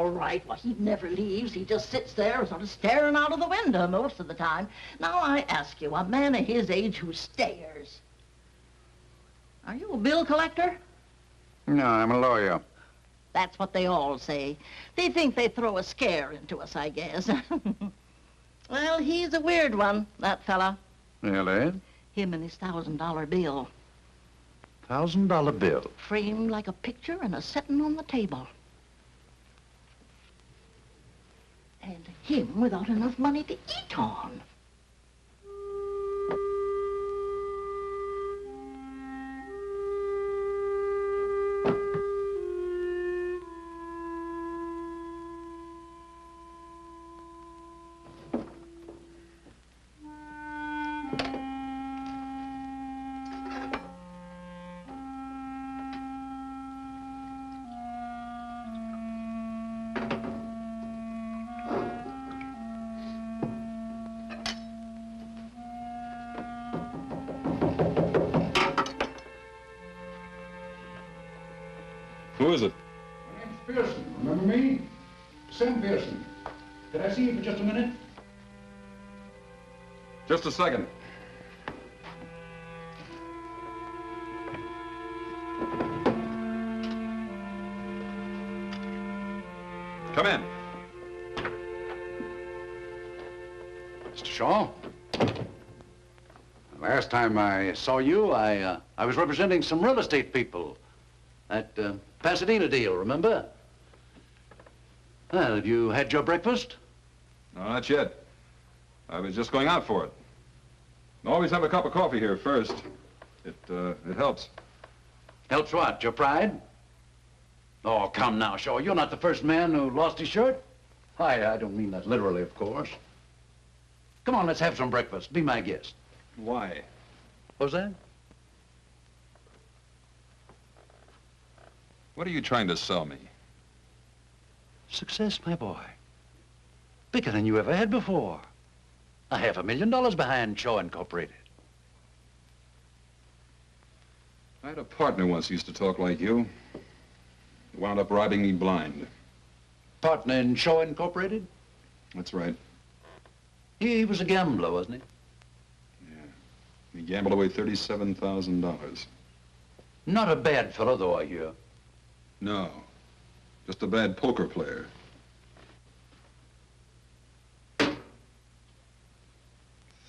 all right. Well, he never leaves. He just sits there sort of staring out of the window most of the time. Now, I ask you, a man of his age who stares, are you a bill collector? No, I'm a lawyer. That's what they all say. They think they throw a scare into us, I guess. Well, he's a weird one, that fella. Really? Him and his $1,000 bill. $1,000 bill? Framed like a picture and a setting on the table. And him without enough money to eat on. Who is it? My name's Pearson. Remember me? Sam Pearson. Could I see you for just a minute? Just a second. Come in. Mr. Shaw? Last time I saw you, I was representing some real estate people. That Pasadena deal, remember? Well, have you had your breakfast? No, not yet. I was just going out for it. Always have a cup of coffee here first. It helps. Helps what? Your pride? Oh, come now, Shaw. You're not the first man who lost his shirt. I don't mean that literally, of course. Come on, let's have some breakfast. Be my guest. Why? What was that? What are you trying to sell me? Success, my boy. Bigger than you ever had before. $500,000 behind Shaw Incorporated. I had a partner once who used to talk like you. He wound up robbing me blind. Partner in Shaw Incorporated? That's right. He was a gambler, wasn't he? Yeah. He gambled away $37,000. Not a bad fellow, though, I hear. No. Just a bad poker player.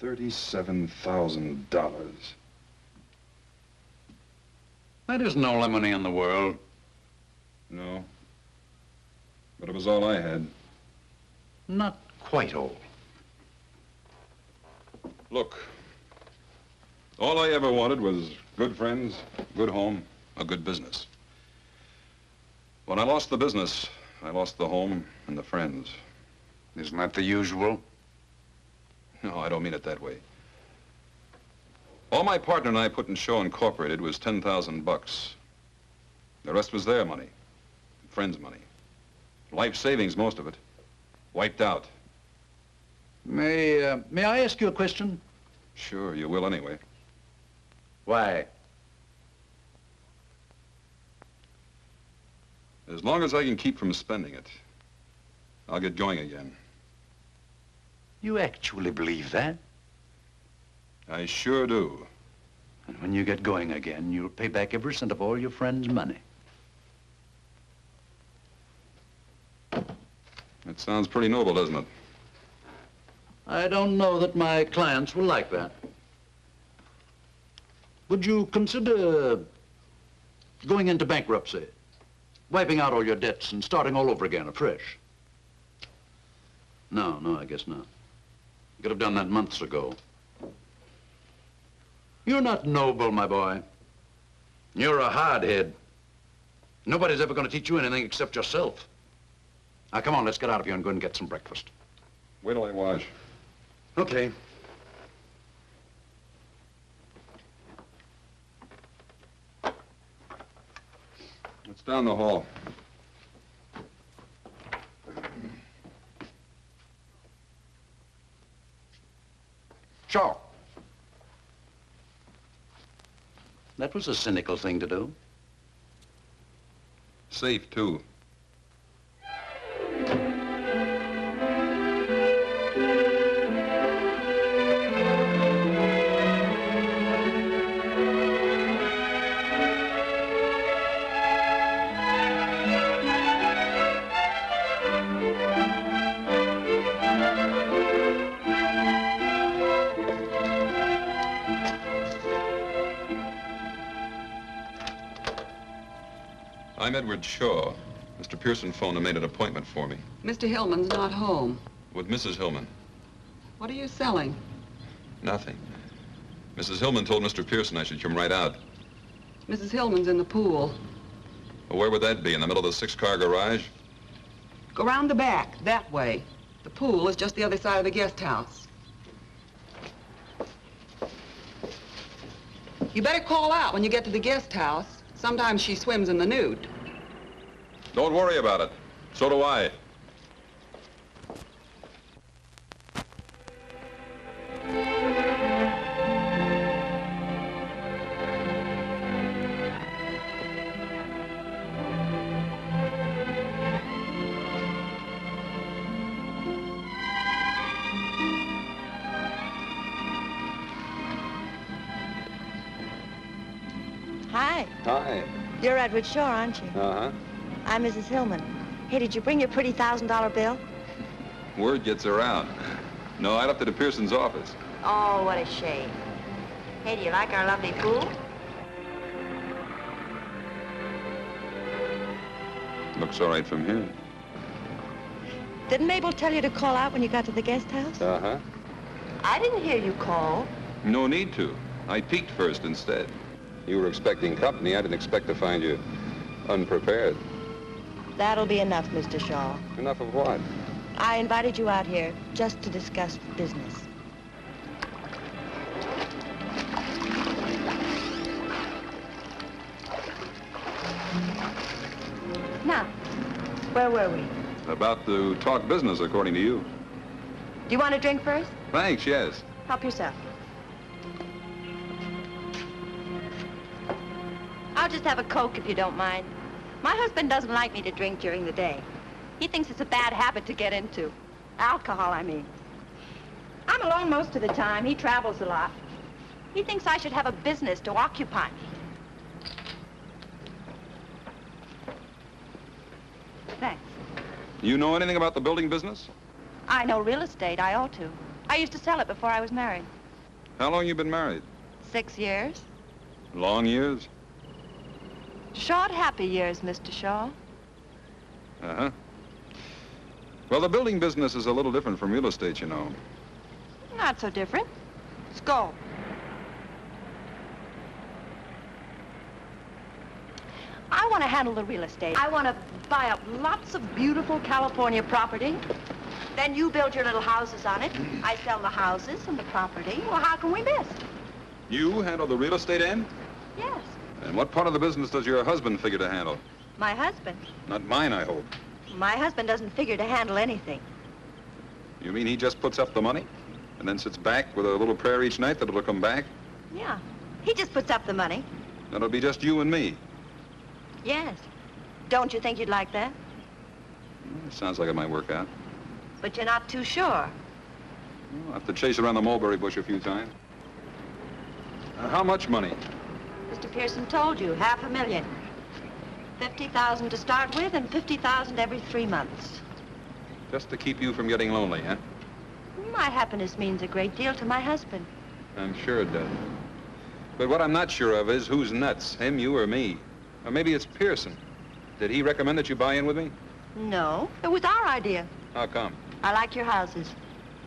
$37,000. That isn't all the money in the world. No. But it was all I had. Not quite all. Look, all I ever wanted was good friends, good home, a good business. When I lost the business, I lost the home and the friends. Isn't that the usual? No, I don't mean it that way. All my partner and I put in Shaw Incorporated was $10,000. The rest was their money, friends' money. Life savings, most of it. Wiped out. May I ask you a question? Sure, you will anyway. Why? As long as I can keep from spending it, I'll get going again. You actually believe that? I sure do. And when you get going again, you'll pay back every cent of all your friends' money. That sounds pretty noble, doesn't it? I don't know that my clients will like that. Would you consider going into bankruptcy, wiping out all your debts and starting all over again afresh? No, I guess not. You could have done that months ago. You're not noble, my boy. You're a hardhead. Nobody's ever going to teach you anything except yourself. Now, come on, let's get out of here and go and get some breakfast. Wait till I wash. Okay. It's down the hall. Shaw. That was a cynical thing to do. Safe, too. I'm Edward Shaw. Mr. Pearson phoned and made an appointment for me. Mr. Hillman's not home. With Mrs. Hillman. What are you selling? Nothing. Mrs. Hillman told Mr. Pearson I should come right out. Mrs. Hillman's in the pool. Well, where would that be? In the middle of the 6-car garage? Go round the back, that way. The pool is just the other side of the guest house. You better call out when you get to the guest house. Sometimes she swims in the nude. Don't worry about it. So do I. Hi. Hi. You're Edward Shaw, aren't you? Uh-huh. I'm Mrs. Hillman. Hey, did you bring your pretty $1,000 bill? Word gets around. No, I left it at Pearson's office. Oh, what a shame. Hey, do you like our lovely pool? Looks all right from here. Didn't Mabel tell you to call out when you got to the guest house? Uh-huh. I didn't hear you call. No need to. I peeked first instead. You were expecting company. I didn't expect to find you unprepared. That'll be enough, Mr. Shaw. Enough of what? I invited you out here just to discuss business. Now, where were we? About to talk business, according to you. Do you want a drink first? Thanks, yes. Help yourself. I'll just have a Coke if you don't mind. My husband doesn't like me to drink during the day. He thinks it's a bad habit to get into. Alcohol, I mean. I'm alone most of the time. He travels a lot. He thinks I should have a business to occupy me. Thanks. You know anything about the building business? I know real estate. I ought to. I used to sell it before I was married. How long you been married? 6 years. Long years? Short, happy years, Mr. Shaw. Uh-huh. Well, the building business is a little different from real estate, you know. Not so different. Let's go. I want to handle the real estate. I want to buy up lots of beautiful California property. Then you build your little houses on it. I sell the houses and the property. Well, how can we miss? You handle the real estate end? Yes. And what part of the business does your husband figure to handle? My husband. Not mine, I hope. My husband doesn't figure to handle anything. You mean he just puts up the money and then sits back with a little prayer each night that it'll come back? Yeah. He just puts up the money. Then it'll be just you and me. Yes. Don't you think you'd like that? Sounds like it might work out. But you're not too sure. I'll have to chase around the mulberry bush a few times. How much money? Mr. Pearson told you, $500,000. 50,000 to start with and 50,000 every 3 months. Just to keep you from getting lonely, huh? My happiness means a great deal to my husband. I'm sure it does. But what I'm not sure of is who's nuts, him, you, or me. Or maybe it's Pearson. Did he recommend that you buy in with me? No, it was our idea. How come? I like your houses.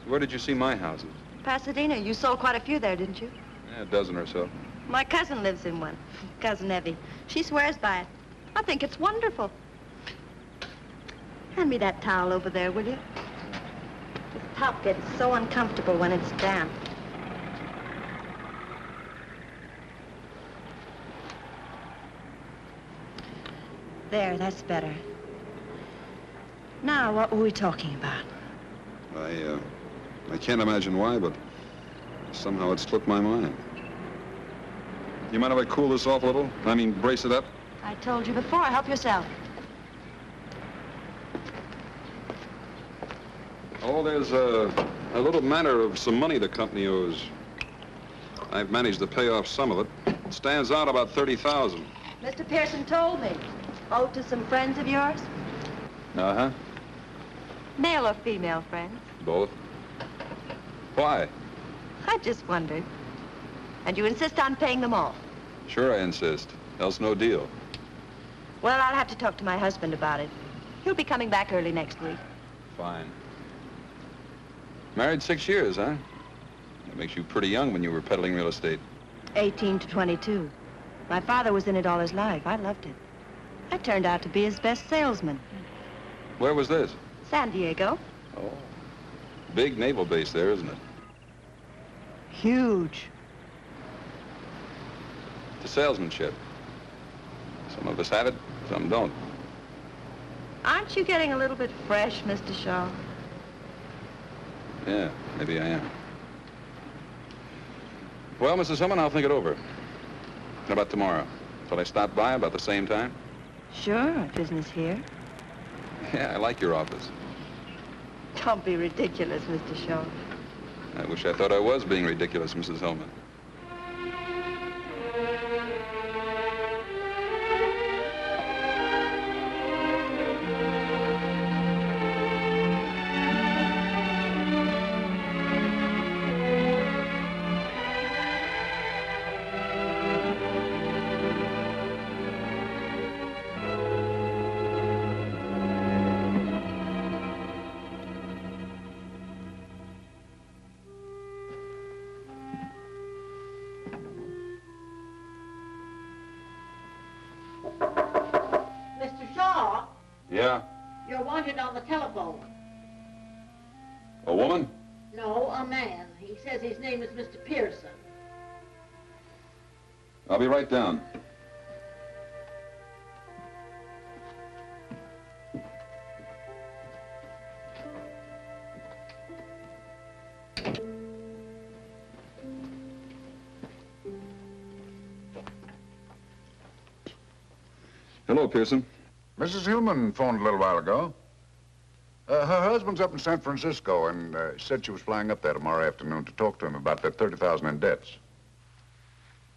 Where did you see my houses? Pasadena, you sold quite a few there, didn't you? Yeah, a dozen or so. My cousin lives in one, Cousin Evie. She swears by it. I think it's wonderful. Hand me that towel over there, will you? This top gets so uncomfortable when it's damp. There, that's better. Now, what were we talking about? I can't imagine why, but somehow it slipped my mind. You mind if I cool this off a little? I mean, brace it up? I told you before, help yourself. Oh, there's a little matter of some money the company owes. I've managed to pay off some of it. It stands out about 30,000. Mr. Pearson told me. Owed to some friends of yours? Uh-huh. Male or female friends? Both. Why? I just wondered. And you insist on paying them all? Sure I insist. Else no deal. Well, I'll have to talk to my husband about it. He'll be coming back early next week. Fine. Married 6 years, huh? That makes you pretty young when you were peddling real estate. 18 to 22. My father was in it all his life. I loved it. I turned out to be his best salesman. Where was this? San Diego. Oh. Big naval base there, isn't it? Huge. The salesmanship. Some of us have it, some don't. Aren't you getting a little bit fresh, Mr. Shaw? Yeah, maybe I am. Well, Mrs. Hillman, I'll think it over. How about tomorrow? Shall I stop by about the same time? Sure, business here. Yeah, I like your office. Don't be ridiculous, Mr. Shaw. I wish I thought I was being ridiculous, Mrs. Hillman. Mr. Shaw, Yeah? you're wanted on the telephone. A woman? No, a man. He says his name is Mr. Pearson. I'll be right down. Hello, Pearson. Mrs. Hillman phoned a little while ago. Her husband's up in San Francisco and said she was flying up there tomorrow afternoon to talk to him about that $30,000 in debts.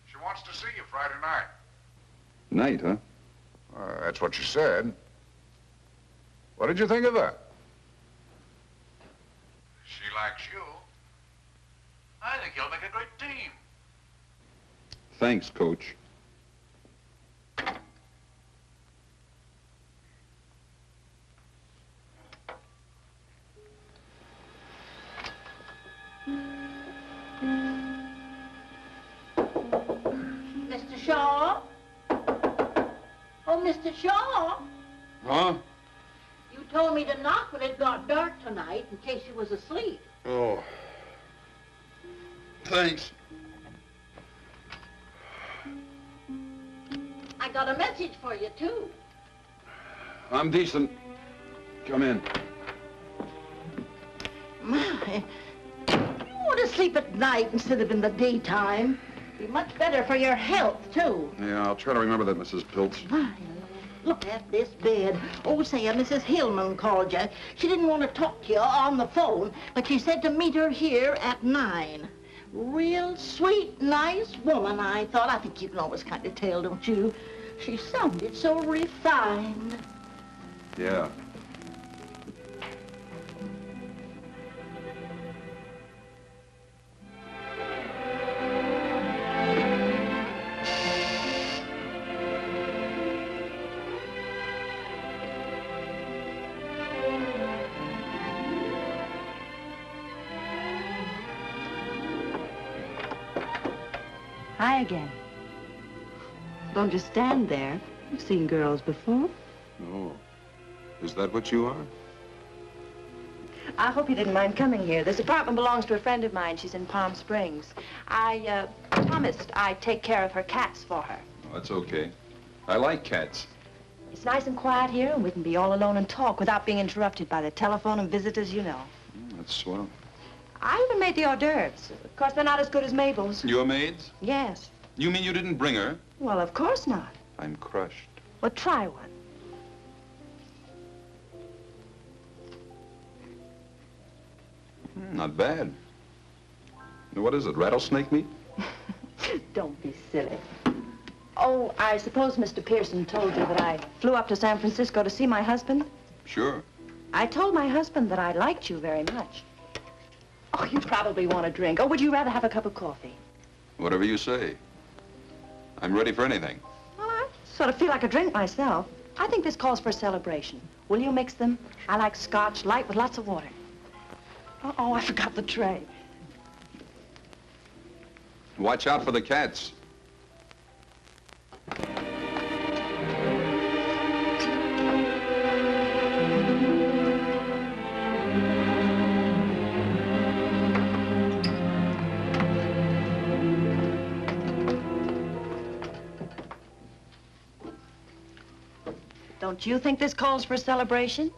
She wants to see you Friday night. Night, huh? That's what she said. What did you think of that? She likes you. I think you'll make a great team. Thanks, Coach. Mr. Shaw? Oh, Mr. Shaw? Huh? You told me to knock when it got dark tonight in case you was asleep. Oh. Thanks. I got a message for you, too. I'm decent. Come in. My, you want to sleep at night instead of in the daytime. Be much better for your health, too. Yeah, I'll try to remember that, Mrs. Piltz. My, look at this bed. Oh, say, Mrs. Hillman called you. She didn't want to talk to you on the phone, but she said to meet her here at 9. Real sweet, nice woman, I thought. I think you can always kind of tell, don't you? She sounded so refined. Yeah. Hi again. Don't just stand there. You've seen girls before. Oh. Is that what you are? I hope you didn't mind coming here. This apartment belongs to a friend of mine. She's in Palm Springs. I promised I'd take care of her cats for her. Oh, that's okay. I like cats. It's nice and quiet here, and we can be all alone and talk without being interrupted by the telephone and visitors you know. That's swell. I even made the hors d'oeuvres. Of course, they're not as good as Mabel's. Your maids? Yes. You mean you didn't bring her? Well, of course not. I'm crushed. Well, try one. Not bad. What is it, rattlesnake meat? Don't be silly. Oh, I suppose Mr. Pearson told you that I flew up to San Francisco to see my husband? Sure. I told my husband that I liked you very much. Oh, you probably want a drink. Or would you rather have a cup of coffee? Whatever you say. I'm ready for anything. Well, that's Sort of feel like a drink myself. I think this calls for a celebration. Will you mix them? I like scotch, light with lots of water. Uh-oh, I forgot the tray. Watch out for the cats. Don't you think this calls for a celebration?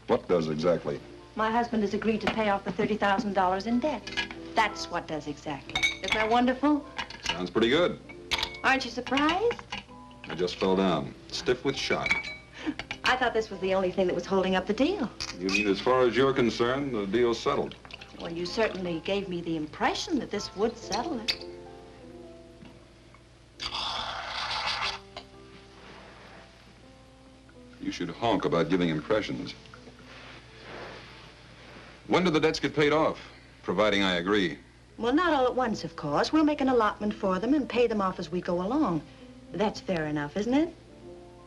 What does exactly? My husband has agreed to pay off the $30,000 in debt. That's what does exactly. Isn't that wonderful? Sounds pretty good. Aren't you surprised? I just fell down, stiff with shock. I thought this was the only thing that was holding up the deal. You mean as far as you're concerned, the deal's settled? Well, you certainly gave me the impression that this would settle it. You should honk about giving impressions. When do the debts get paid off? Providing I agree. Well, not all at once, of course. We'll make an allotment for them and pay them off as we go along. That's fair enough, isn't it?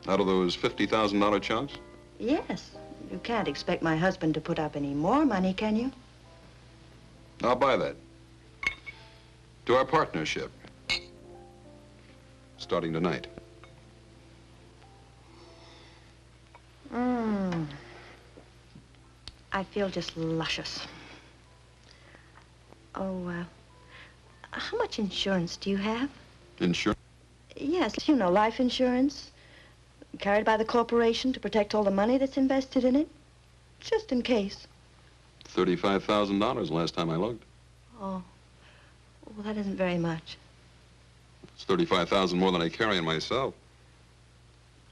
Out of those $50,000 chunks? Yes. You can't expect my husband to put up any more money, can you? I'll buy that. To our partnership. Starting tonight. I feel just luscious. Oh, how much insurance do you have? Insurance? Yes, you know, life insurance. Carried by the corporation to protect all the money that's invested in it. Just in case. $35,000 last time I looked. Oh, well, that isn't very much. It's $35,000 more than I carry in myself.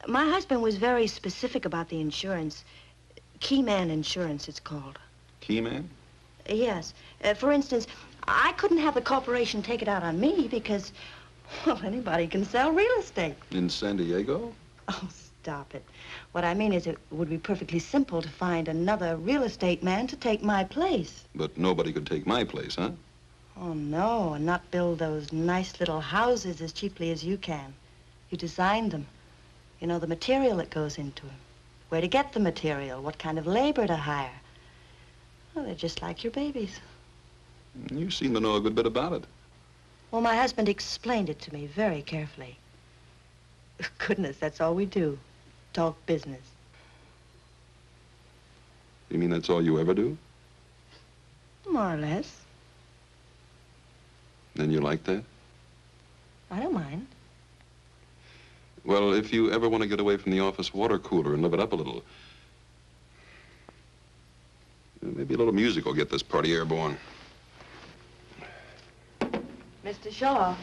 My husband was very specific about the insurance. Key man insurance, it's called. Key man? Yes. For instance, I couldn't have the corporation take it out on me because, well, anybody can sell real estate. In San Diego? Oh, stop it. What I mean is it would be perfectly simple to find another real estate man to take my place. But nobody could take my place, huh? Oh, no, and not build those nice little houses as cheaply as you can. You designed them. You know the material that goes into them. Where to get the material, what kind of labor to hire. Well, they're just like your babies. You seem to know a good bit about it. Well, my husband explained it to me very carefully. Goodness, that's all we do. Talk business. You mean that's all you ever do? More or less. Then you like that? I don't mind. Well, if you ever want to get away from the office water cooler and live it up a little, maybe a little music will get this party airborne. Mr. Shaw.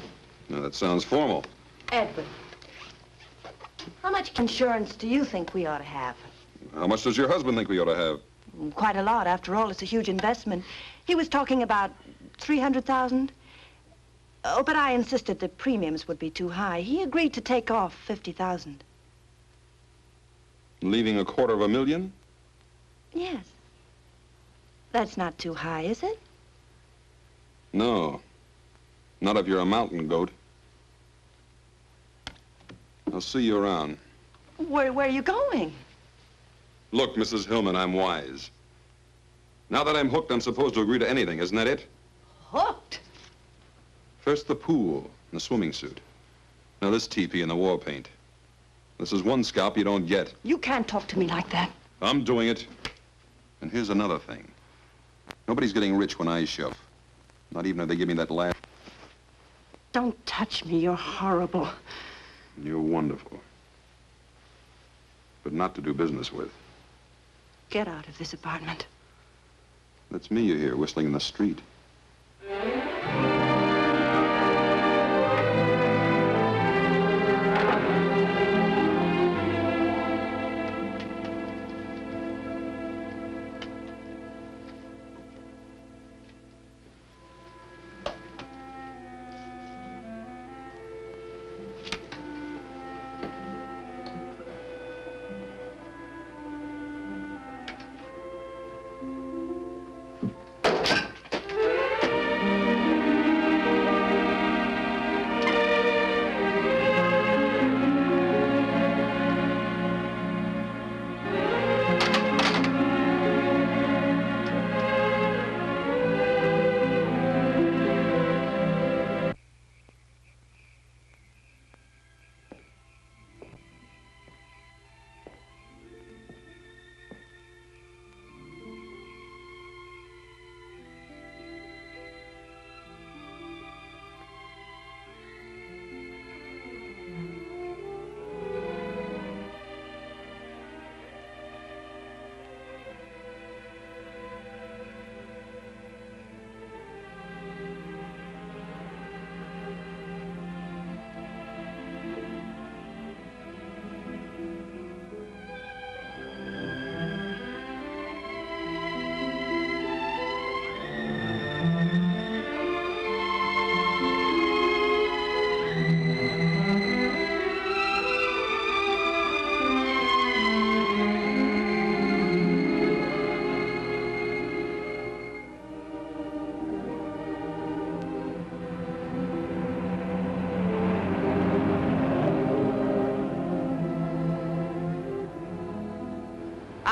Now, that sounds formal. Edward. How much insurance do you think we ought to have? How much does your husband think we ought to have? Quite a lot. After all, it's a huge investment. He was talking about 300,000. Oh, but I insisted the premiums would be too high. He agreed to take off 50,000. Leaving $250,000? Yes. That's not too high, is it? No. Not if you're a mountain goat. I'll see you around. Where are you going? Look, Mrs. Hillman, I'm wise. Now that I'm hooked, I'm supposed to agree to anything, isn't that it? Hooked? First the pool and the swimming suit. Now this teepee and the war paint. This is one scalp you don't get. You can't talk to me like that. I'm doing it. And here's another thing. Nobody's getting rich when I shove. Not even if they give me that last... Don't touch me. You're horrible. You're wonderful. But not to do business with. Get out of this apartment. That's me you hear whistling in the street.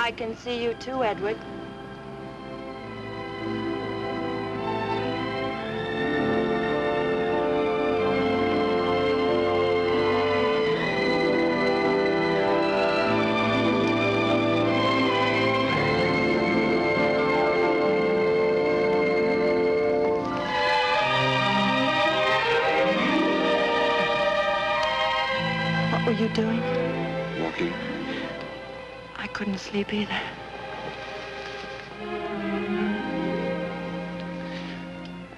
I can see you too, Edward. What were you doing? Walking. I couldn't sleep either.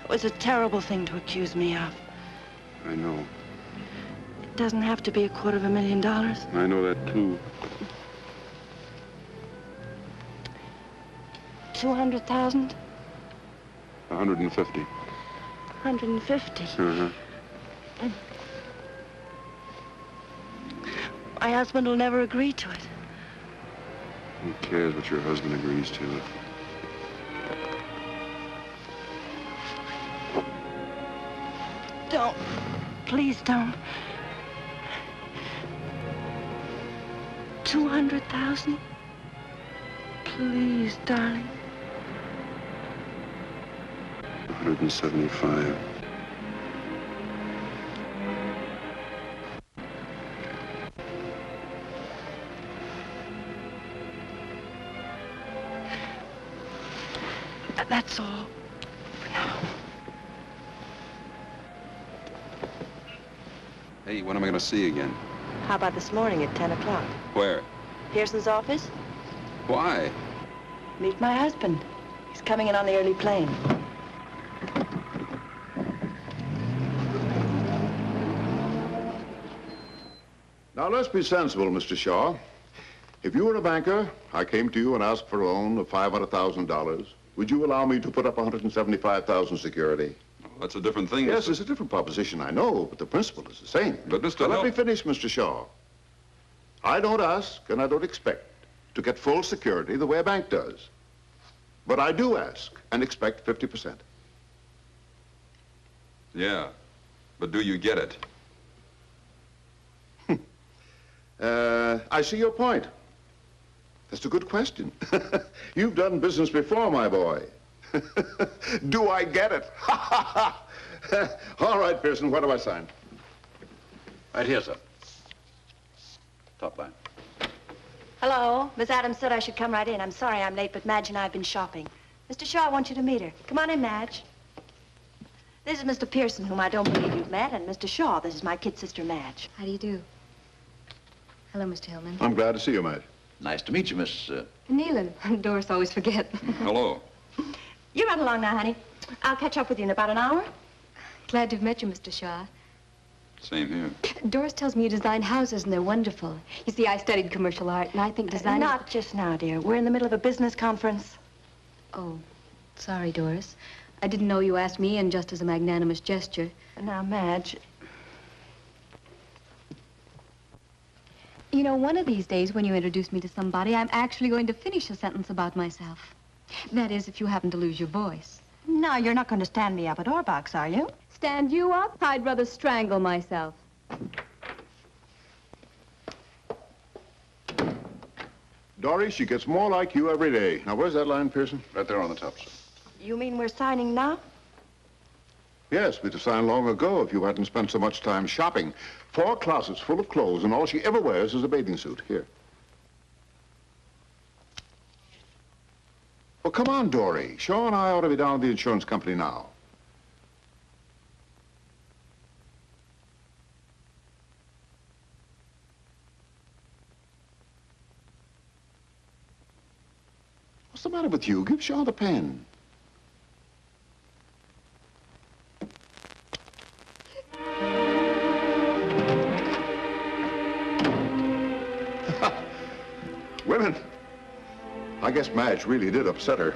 It was a terrible thing to accuse me of. I know. It doesn't have to be $250,000. I know that, too. 200,000? 150. 150. Uh-huh. My husband will never agree to it. Who cares what your husband agrees to? Don't. Please don't. 200,000? Please, darling. 175. That's all for now. Hey, when am I going to see you again? How about this morning at 10 o'clock? Where? Pearson's office? Why? Meet my husband. He's coming in on the early plane. Now, let's be sensible, Mr. Shaw. If you were a banker, I came to you and asked for a loan of $500,000, would you allow me to put up $175,000 security? That's a different thing. Yes, Mr. it's a different proposition, I know, but the principle is the same. But, Mr. Now, let Hill- me finish, Mr. Shaw. I don't ask and I don't expect to get full security the way a bank does. But I do ask and expect 50%. Yeah, but do you get it? I see your point. That's a good question. You've done business before, my boy. Do I get it? All right, Pearson, what do I sign? Right here, sir. Top line. Hello. Miss Adams said I should come right in. I'm sorry I'm late, but Madge and I have been shopping. Mr. Shaw, I want you to meet her. Come on in, Madge. This is Mr. Pearson, whom I don't believe you've met, and Mr. Shaw, this is my kid sister, Madge. How do you do? Hello, Mr. Hillman. I'm glad to see you, Madge. Nice to meet you, Miss... Nealon. Doris always forget. Hello. You run along now, honey. I'll catch up with you in about an hour. Glad to have met you, Mr. Shaw. Same here. Doris tells me you design houses, and they're wonderful. You see, I studied commercial art, and I think design... Not just now, dear. We're in the middle of a business conference. Oh, sorry, Doris. I didn't know you asked me in just as a magnanimous gesture. Now, Madge, You know, one of these days when you introduce me to somebody, I'm actually going to finish a sentence about myself. That is, if you happen to lose your voice. no, you're not going to stand me up at Orbach's, are you? Stand you up? I'd rather strangle myself. Dory, she gets more like you every day. Now, where's that line, Pearson? Right there on the top, sir. You mean we're signing now? Yes, we'd have signed long ago if you hadn't spent so much time shopping. 4 closets full of clothes, and all she ever wears is a bathing suit. Here. Well, come on, Dory. Shaw and I ought to be down at the insurance company now. What's the matter with you? Give Shaw the pen. Women. I guess Madge really did upset her.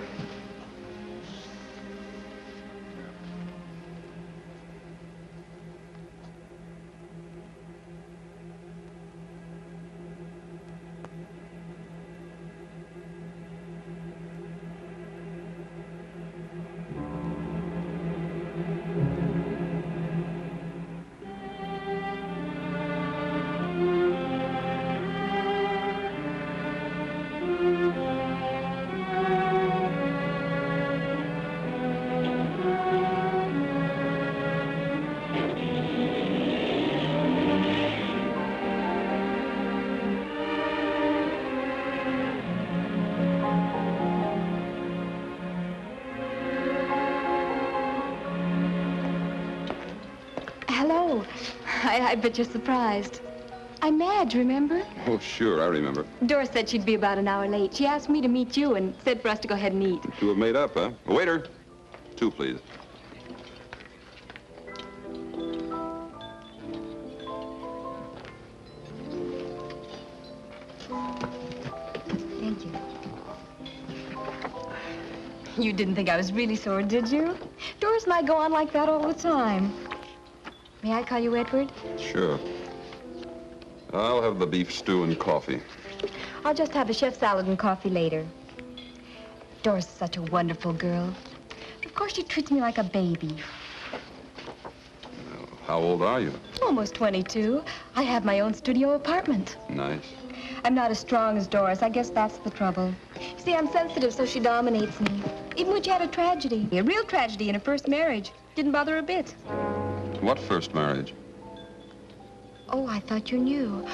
hello. I bet you're surprised. I'm Madge, remember? Oh, sure, I remember. Doris said she'd be about an hour late. She asked me to meet you and said for us to go ahead and eat. Two have made up, huh? Waiter, 2, please. Thank you. You didn't think I was really sore, did you? Doris and I go on like that all the time. May I call you Edward? Sure. I'll have the beef stew and coffee. I'll just have the chef salad and coffee later. Doris is such a wonderful girl. Of course, she treats me like a baby. How old are you? Almost 22. I have my own studio apartment. Nice. I'm not as strong as Doris. I guess that's the trouble. You see, I'm sensitive, so she dominates me. Even when she had a tragedy, a real tragedy in her first marriage, didn't bother her a bit. What first marriage? Oh, I thought you knew.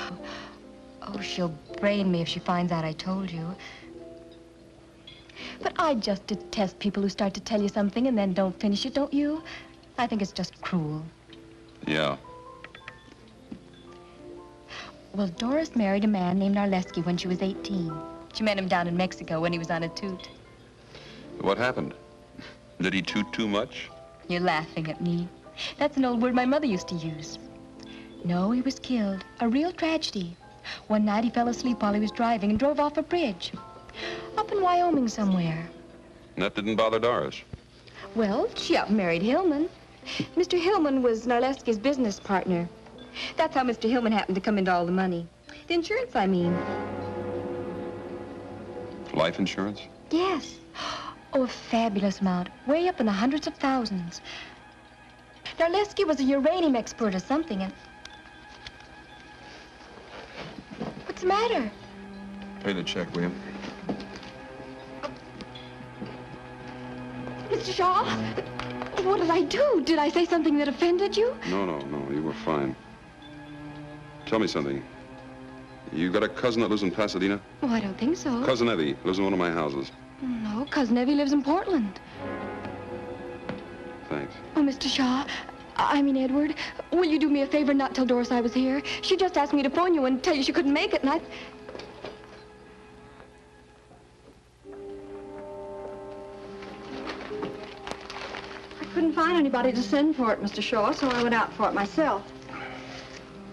Oh, she'll brain me if she finds out I told you. But I just detest people who start to tell you something and then don't finish it, don't you? I think it's just cruel. Yeah. Well, Doris married a man named Narleski when she was 18. She met him down in Mexico when he was on a toot. What happened? Did he toot too much? You're laughing at me. That's an old word my mother used to use. No, he was killed. A real tragedy. One night he fell asleep while he was driving and drove off a bridge. Up in Wyoming somewhere. And that didn't bother Doris. Well, she up and married Hillman. Mr. Hillman was Narleski's business partner. That's how Mr. Hillman happened to come into all the money. The insurance, I mean. Life insurance? Yes. Oh, a fabulous amount. Way up in the hundreds of thousands. Narleski was a uranium expert or something, and... What's the matter? Pay the check, will you? Mr. Shaw, what did I do? Did I say something that offended you? No, you were fine. Tell me something. You got a cousin that lives in Pasadena? Oh, I don't think so. Cousin Evie lives in one of my houses. No, Cousin Evie lives in Portland. Thanks. Oh, Mr. Shaw, I mean, Edward, will you do me a favor and not tell Doris I was here? She just asked me to phone you and tell you she couldn't make it, and I couldn't find anybody to send for it, Mr. Shaw, so I went out for it myself.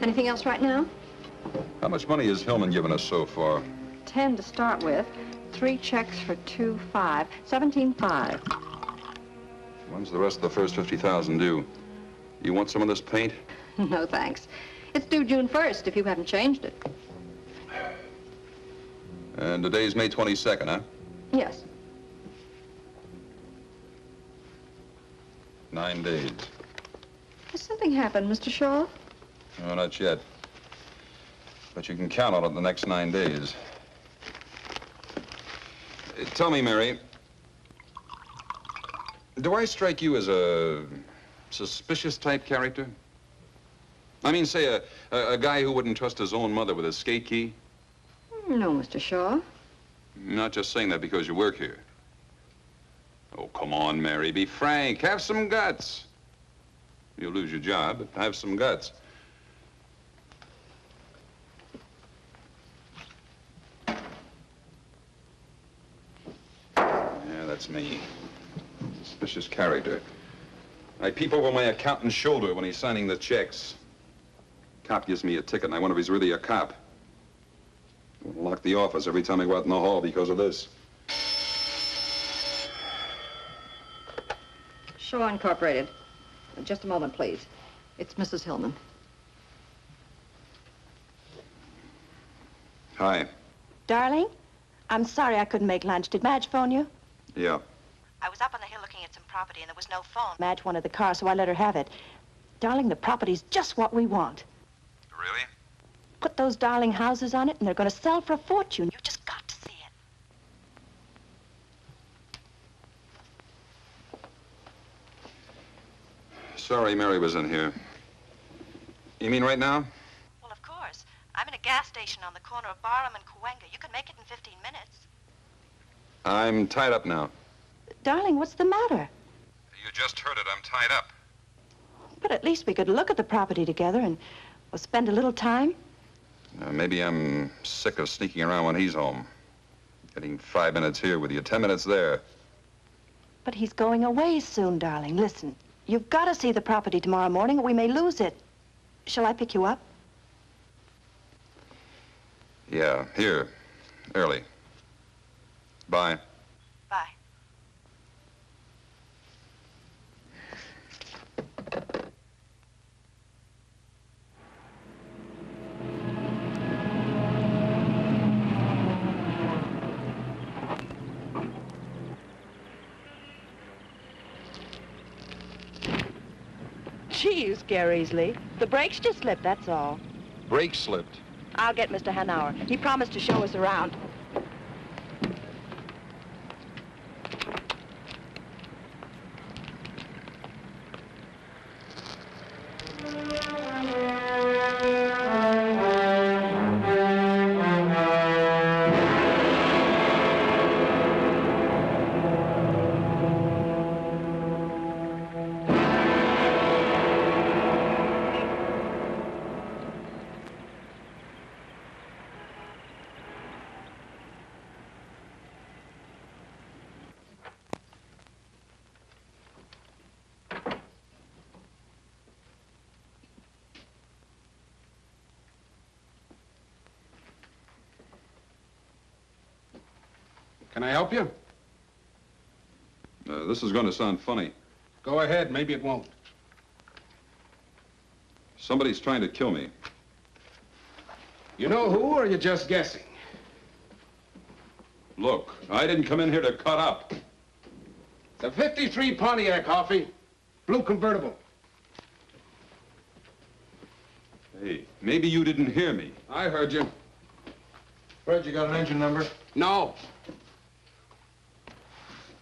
Anything else right now? How much money has Hillman given us so far? 10 to start with. 3 checks for 2.5. 17.5. When's the rest of the first 50,000 due? You want some of this paint? No, thanks. It's due June 1st if you haven't changed it. And today's May 22nd, huh? Yes. 9 days. Has something happened, Mr. Shaw? No, not yet. But you can count on it the next 9 days. Tell me, Mary, do I strike you as a suspicious type character? I mean, say, a guy who wouldn't trust his own mother with his skate key? No, Mr. Shaw. I'm not just saying that because you work here. Oh, come on, Mary, be frank. Have some guts. You'll lose your job, but have some guts. Yeah, that's me. Suspicious character. I peep over my accountant's shoulder when he's signing the checks. Cop gives me a ticket, and I wonder if he's really a cop. I want to lock the office every time I go out in the hall because of this. Shaw Incorporated. Just a moment, please. It's Mrs. Hillman. Hi. Darling, I'm sorry I couldn't make lunch. Did Madge phone you? Yeah. I was up on the hill looking at some property and there was no phone. Madge wanted the car, so I let her have it. Darling, the property's just what we want. Really? Put those darling houses on it and they're going to sell for a fortune. You just got to see it. Sorry Mary was in here. You mean right now? Well, of course. I'm in a gas station on the corner of Barham and Cahuenga. You can make it in 15 minutes. I'm tied up now. Darling, what's the matter? You just heard it. I'm tied up. But at least we could look at the property together and spend a little time. Maybe I'm sick of sneaking around when he's home. Getting 5 minutes here with you, 10 minutes there. But he's going away soon, darling. Listen, you've got to see the property tomorrow morning or we may lose it. Shall I pick you up? Yeah, here. Early. Bye. Bye. Gee, you scare easily. The brakes just slipped, that's all. Brake slipped. I'll get Mr. Hanauer. He promised to show us around. Can I help you? This is going to sound funny. Go ahead, maybe it won't. Somebody's trying to kill me. You know who, or are you just guessing? Look, I didn't come in here to cut up. It's a 53 Pontiac, Hoffy. Blue convertible. Hey, maybe you didn't hear me. I heard you. Fred, you got an engine number? No.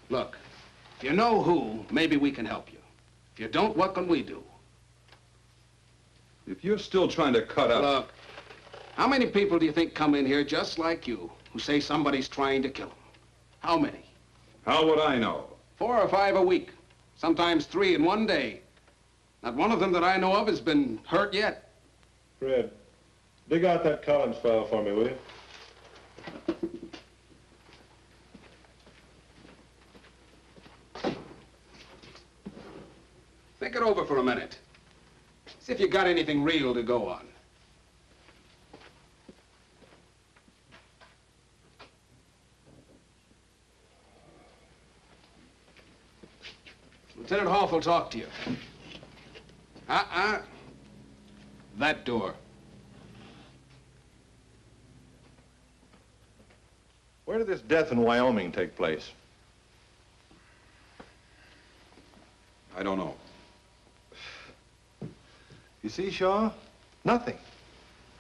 Look, if you know who, maybe we can help you. If you don't, what can we do? If you're still trying to cut up... Look, how many people do you think come in here just like you, who say somebody's trying to kill them? How many? How would I know? 4 or 5 a week. Sometimes 3 in one day. Not one of them that I know of has been hurt yet. Fred, dig out that Collins file for me, will you? Think it over for a minute. See if you got anything real to go on. Lieutenant Hoff will talk to you. That door. Where did this death in Wyoming take place? I don't know. You see, Shaw? Nothing.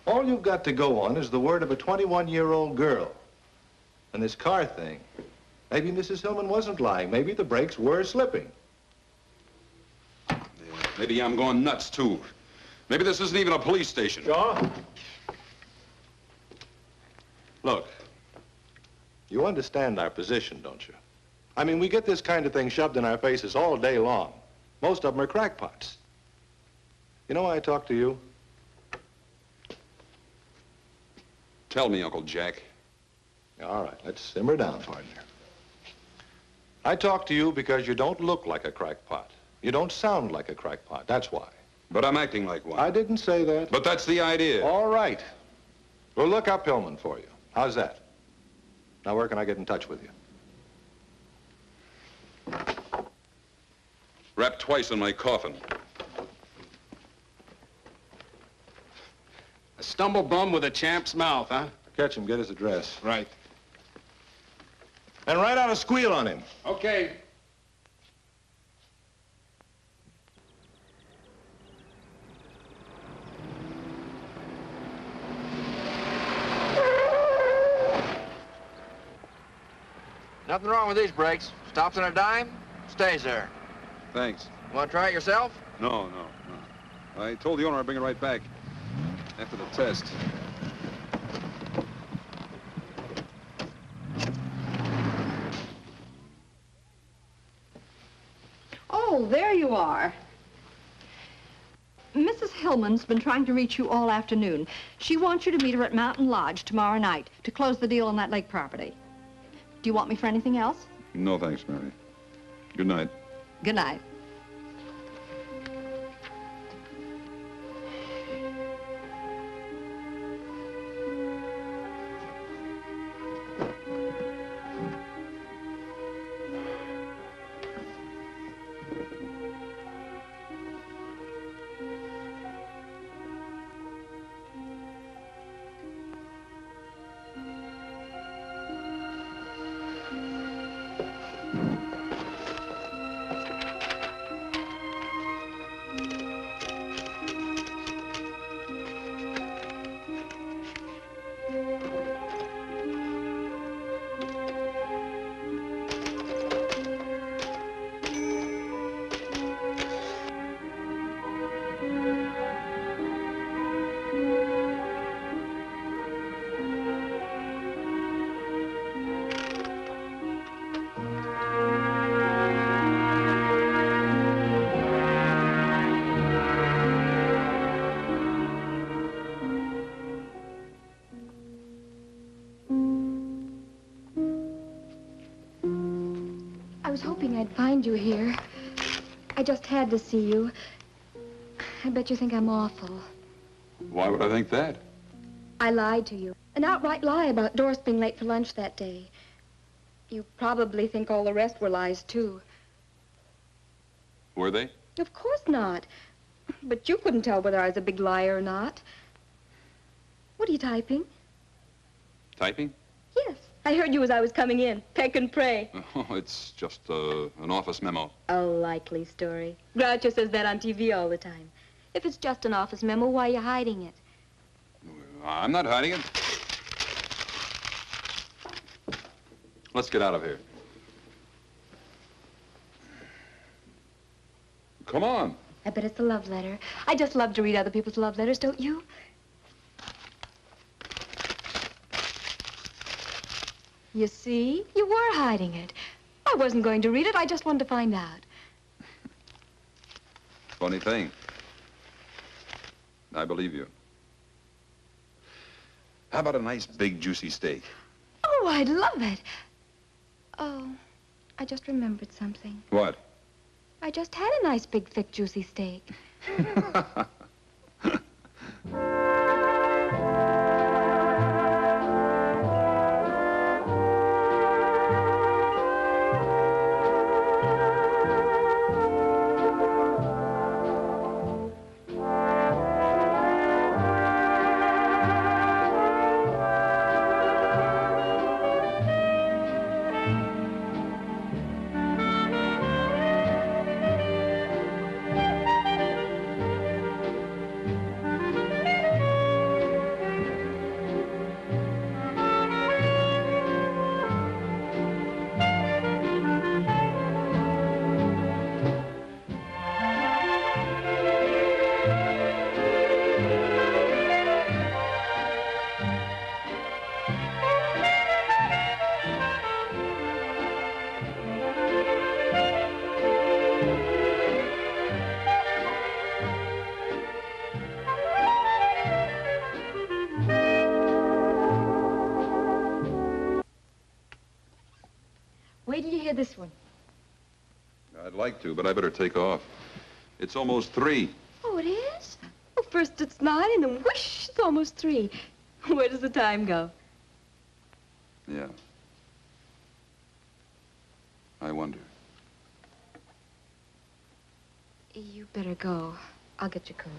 All you've got to go on is the word of a 21-year-old girl. And this car thing. Maybe Mrs. Hillman wasn't lying. Maybe the brakes were slipping. Yeah, maybe I'm going nuts, too. Maybe this isn't even a police station. Shaw? Look, you understand our position, don't you? I mean, we get this kind of thing shoved in our faces all day long. Most of them are crackpots. You know why I talk to you? Tell me, Uncle Jack. All right, let's simmer down, partner. I talk to you because you don't look like a crackpot. You don't sound like a crackpot, that's why. But I'm acting like one. I didn't say that. But that's the idea. All right. We'll look up Hillman for you. How's that? Now, where can I get in touch with you? Wrapped twice in my coffin. A stumble bum with a champ's mouth, huh? Catch him, get his address. Right. And write out a squeal on him. Okay. Nothing wrong with these brakes. Stops on a dime, stays there. Thanks. Want to try it yourself? No. I told the owner I'd bring it right back after the test. Oh, there you are. Mrs. Hillman's been trying to reach you all afternoon. She wants you to meet her at Mountain Lodge tomorrow night to close the deal on that lake property. Do you want me for anything else? No, thanks, Mary. Good night. Good night. I was hoping I'd find you here. I just had to see you. I bet you think I'm awful. Why would I think that? I lied to you. An outright lie about Doris being late for lunch that day. You probably think all the rest were lies, too. Were they? Of course not. But you couldn't tell whether I was a big liar or not. What are you typing? Typing? Yes. I heard you as I was coming in. Peck and pray. Oh, it's just an office memo. A likely story. Groucho says that on TV all the time. If it's just an office memo, why are you hiding it? I'm not hiding it. Let's get out of here. Come on. I bet it's a love letter. I just love to read other people's love letters, don't you? You see? You were hiding it. I wasn't going to read it. I just wanted to find out. Funny thing. I believe you. How about a nice, big, juicy steak? Oh, I'd love it. Oh, I just remembered something. What? I just had a nice, big, thick, juicy steak. Wait till you hear this one. I'd like to, but I better take off. It's almost 3. Oh, it is? Well, first it's 9, and then whoosh, it's almost 3. Where does the time go? Yeah. I wonder. You better go. I'll get your coat.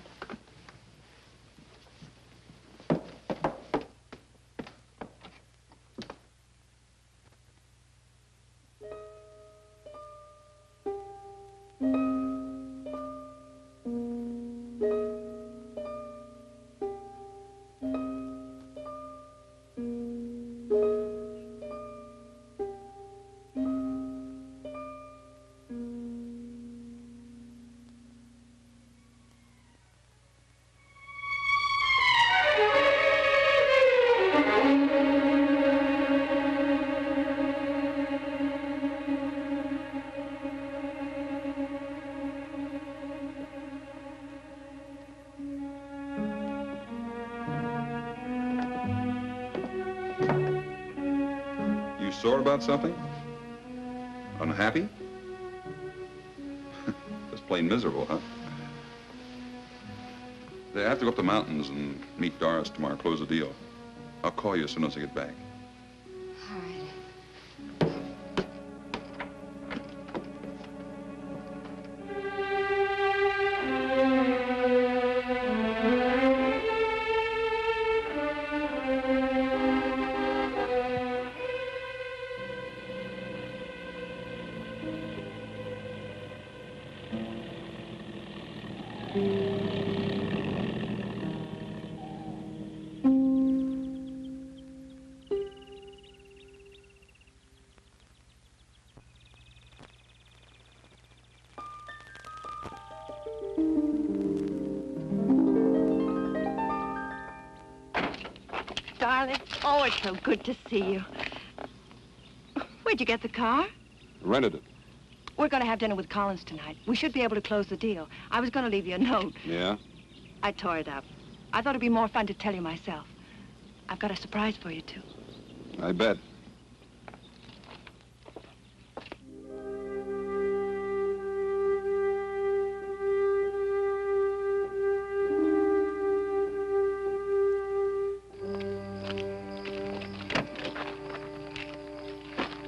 Sore about something? Unhappy? Just plain miserable, huh? I have to go up the mountains and meet Doris tomorrow, close the deal. I'll call you as soon as I get back. All right. Darling, oh, it's so good to see you. Where'd you get the car? Rented it. We're going to have dinner with Collins tonight. We should be able to close the deal. I was going to leave you a note. Yeah? I tore it up. I thought it'd be more fun to tell you myself. I've got a surprise for you, too. I bet.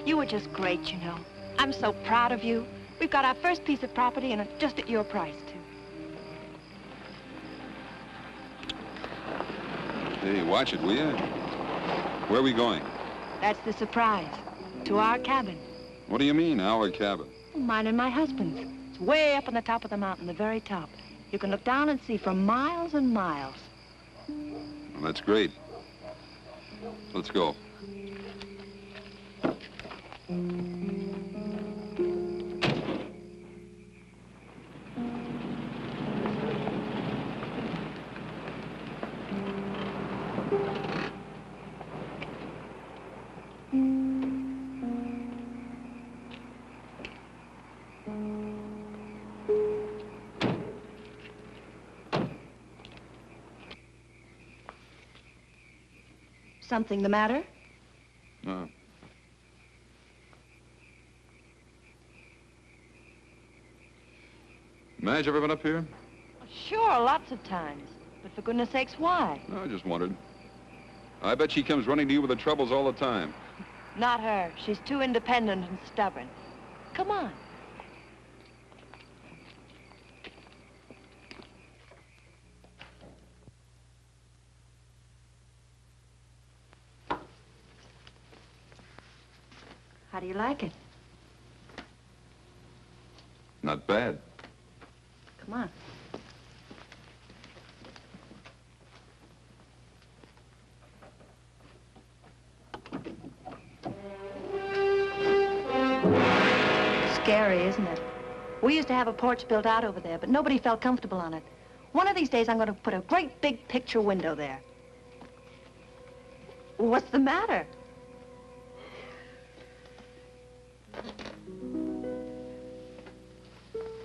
You were just great, you know. I'm so proud of you. We've got our first piece of property, and it's just at your price, too. Hey, watch it, will you? Where are we going? That's the surprise. To our cabin. What do you mean, our cabin? Mine and my husband's. It's way up on the top of the mountain, the very top. You can look down and see for miles and miles. Well, that's great. Let's go. Something the matter? No. Madge ever been up here? Sure, lots of times. But for goodness sakes, why? No, I just wondered. I bet she comes running to you with her troubles all the time. Not her. She's too independent and stubborn. Come on. How do you like it? Not bad. Come on. Scary, isn't it? We used to have a porch built out over there, but nobody felt comfortable on it. One of these days, I'm going to put a great big picture window there. What's the matter?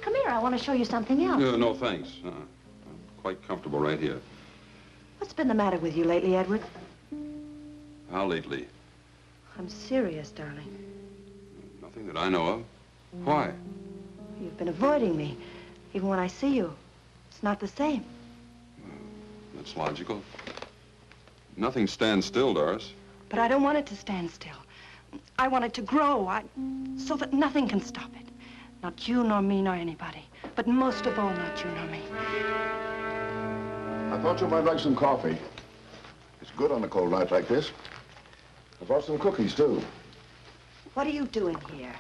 Come here, I want to show you something else. No, thanks. I'm quite comfortable right here. What's been the matter with you lately, Edward? How lately? I'm serious, darling. Nothing that I know of. Why? You've been avoiding me. Even when I see you, it's not the same. That's logical. Nothing stands still, Doris. But I don't want it to stand still. I want it to grow, so that nothing can stop it. Not you, nor me, nor anybody. But most of all, not you, nor me. I thought you might like some coffee. It's good on a cold night like this. I brought some cookies, too. What are you doing here?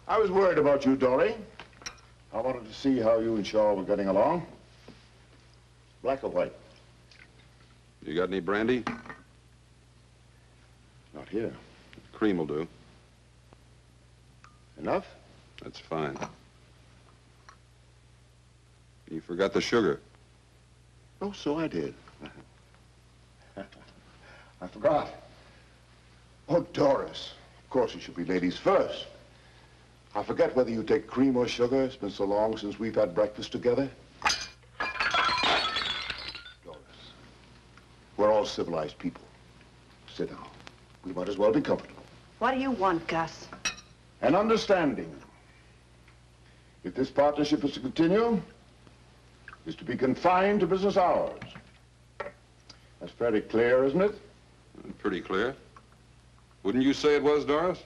I was worried about you, Dory. I wanted to see how you and Shaw were getting along. Black or white? You got any brandy? Not here. Cream will do. Enough? That's fine. You forgot the sugar. Oh, so I did. I forgot. Oh, Doris. Of course, it should be ladies first. I forget whether you take cream or sugar. It's been so long since we've had breakfast together. Doris, we're all civilized people. Sit down. We might as well be comfortable. What do you want, Gus? An understanding. If this partnership is to continue, is to be confined to business hours. That's fairly clear, isn't it? Pretty clear. Wouldn't you say it was, Doris?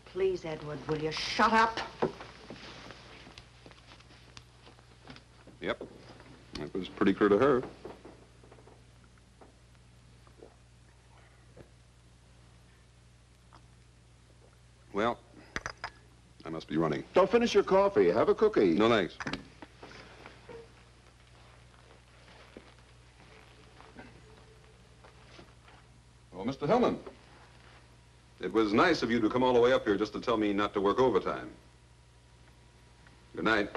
Please, Edward, will you shut up? Yep. That was pretty clear to her. Well, I must be running. Don't finish your coffee. Have a cookie. No, thanks. Oh, Mr. Hillman. It was nice of you to come all the way up here just to tell me not to work overtime. Good night.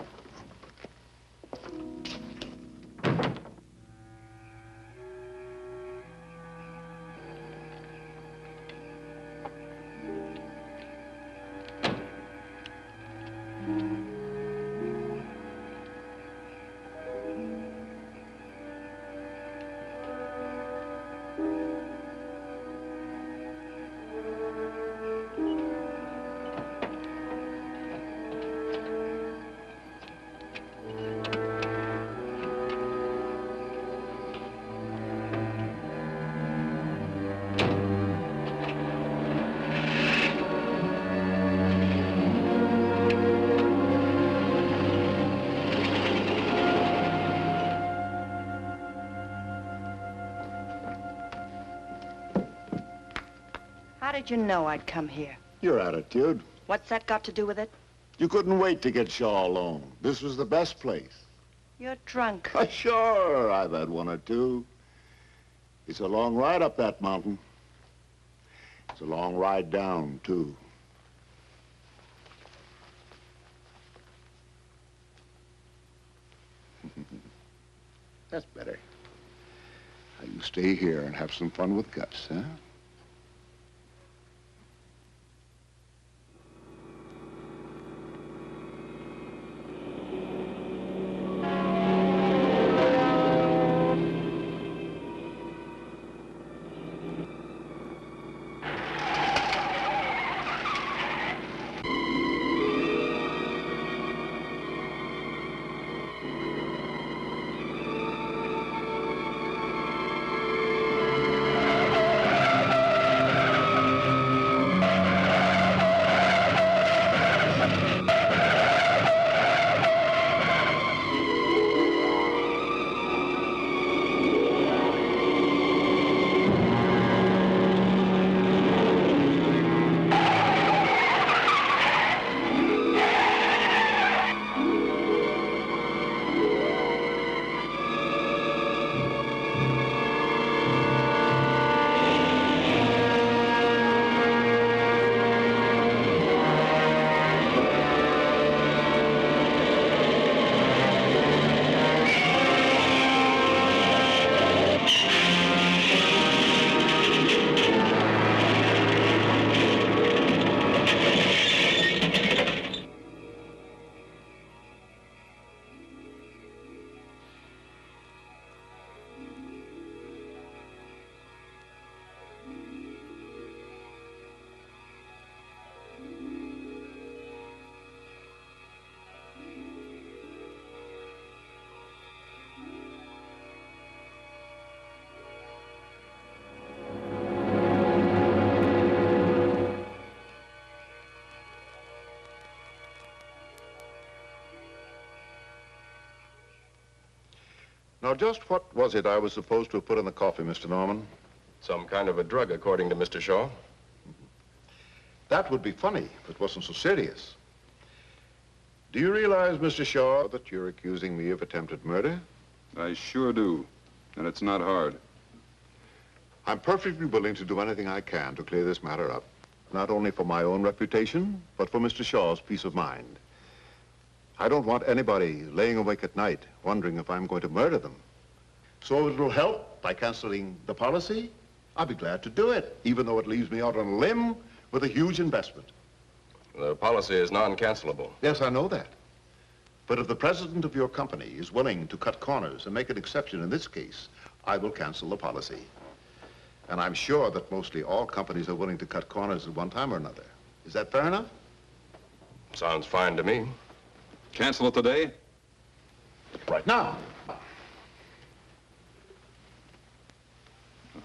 How did you know I'd come here? Your attitude. What's that got to do with it? You couldn't wait to get Shaw alone. This was the best place. You're drunk. Sure, I've had one or two. It's a long ride up that mountain. It's a long ride down, too. That's better. Now you stay here and have some fun with Gus, huh? Now, just what was it I was supposed to have put in the coffee, Mr. Norman? Some kind of a drug, according to Mr. Shaw. That would be funny if it wasn't so serious. Do you realize, Mr. Shaw, that you're accusing me of attempted murder? I sure do, and it's not hard. I'm perfectly willing to do anything I can to clear this matter up, not only for my own reputation, but for Mr. Shaw's peace of mind. I don't want anybody laying awake at night wondering if I'm going to murder them. So if it'll help by canceling the policy, I'll be glad to do it, even though it leaves me out on a limb with a huge investment. The policy is non-cancelable. Yes, I know that. But if the president of your company is willing to cut corners and make an exception in this case, I will cancel the policy. And I'm sure that mostly all companies are willing to cut corners at one time or another. Is that fair enough? Sounds fine to me. Cancel it today? Right now.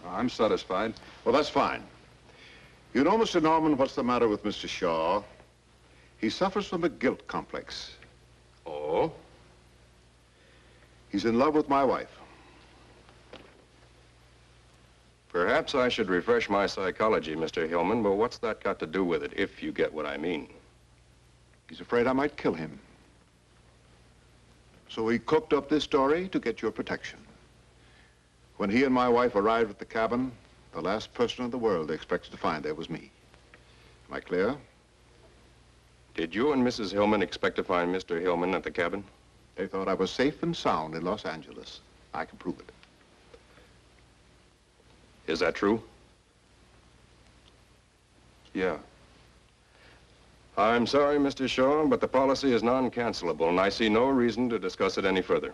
I'm satisfied. Well, that's fine. You know, Mr. Norman, what's the matter with Mr. Shaw? He suffers from a guilt complex. Oh? He's in love with my wife. Perhaps I should refresh my psychology, Mr. Hillman, but what's that got to do with it, if you get what I mean? He's afraid I might kill him. So he cooked up this story to get your protection. When he and my wife arrived at the cabin, the last person in the world they expected to find there was me. Am I clear? Did you and Mrs. Hillman expect to find Mr. Hillman at the cabin? They thought I was safe and sound in Los Angeles. I can prove it. Is that true? Yeah. I'm sorry, Mr. Shaw, but the policy is non-cancelable, and I see no reason to discuss it any further.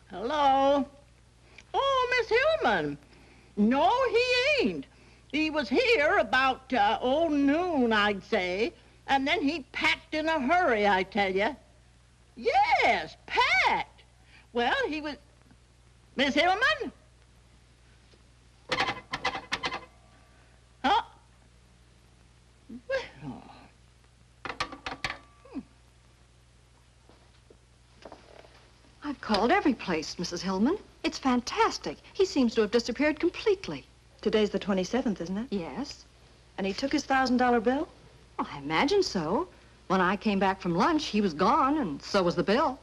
Hello? Oh, Miss Hillman. No, he ain't. He was here about, noon, I'd say. And then he packed in a hurry, I tell you. Yes, packed. Well, he was... Miss Hillman? Huh? Well... I've called every place, Mrs. Hillman. It's fantastic. He seems to have disappeared completely. Today's the 27th, isn't it? Yes. And he took his $1,000 bill? Well, I imagine so. When I came back from lunch, he was gone, and so was the bill.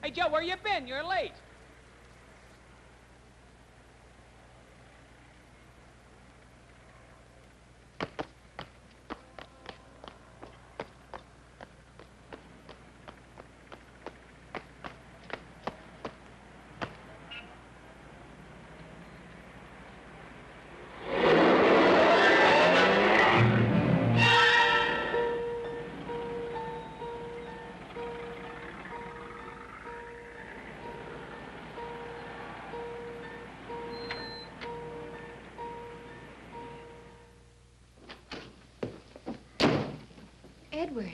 Hey, Joe, where you been? You're late. Edward.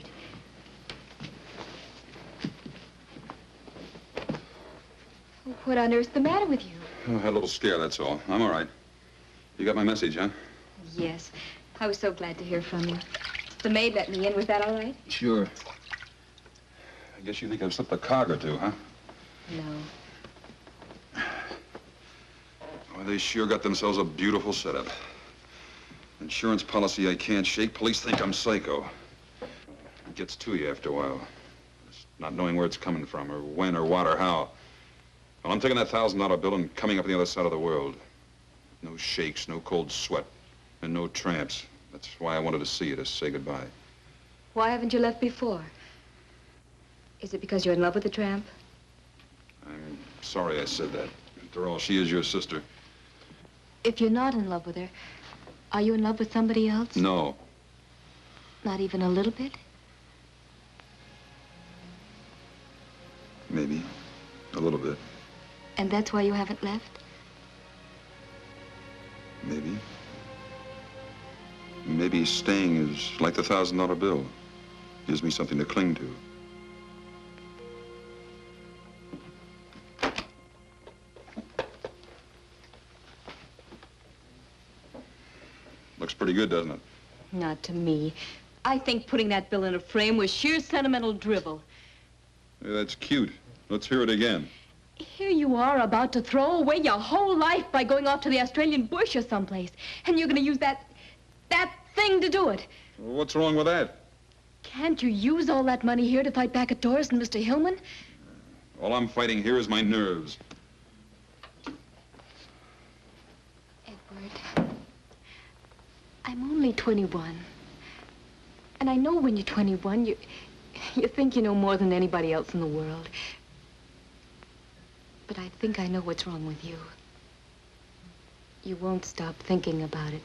What on earth's the matter with you? Oh, I had a little scare, that's all. I'm all right. You got my message, huh? Yes. I was so glad to hear from you. The maid let me in. Was that all right? Sure. I guess you think I've slipped a cog or two, huh? No. They sure got themselves a beautiful setup. Insurance policy I can't shake. Police think I'm psycho. It gets to you after a while. Just not knowing where it's coming from, or when, or what, or how. Well, I'm taking that $1,000 bill and coming up on the other side of the world. No shakes, no cold sweat, and no tramps. That's why I wanted to see you, to say goodbye. Why haven't you left before? Is it because you're in love with the tramp? I'm sorry I said that. After all, she is your sister. If you're not in love with her, are you in love with somebody else? No. Not even a little bit? Maybe. A little bit. And that's why you haven't left? Maybe. Maybe staying is like the $1,000 bill. Gives me something to cling to. Looks pretty good, doesn't it? Not to me. I think putting that bill in a frame was sheer sentimental drivel. Yeah, that's cute. Let's hear it again. Here you are about to throw away your whole life by going off to the Australian bush or someplace. And you're going to use that thing to do it. What's wrong with that? Can't you use all that money here to fight back at Doris and Mr. Hillman? All I'm fighting here is my nerves. Edward, I'm only 21. And I know when you're 21, you think you know more than anybody else in the world. But I think I know what's wrong with you. You won't stop thinking about it,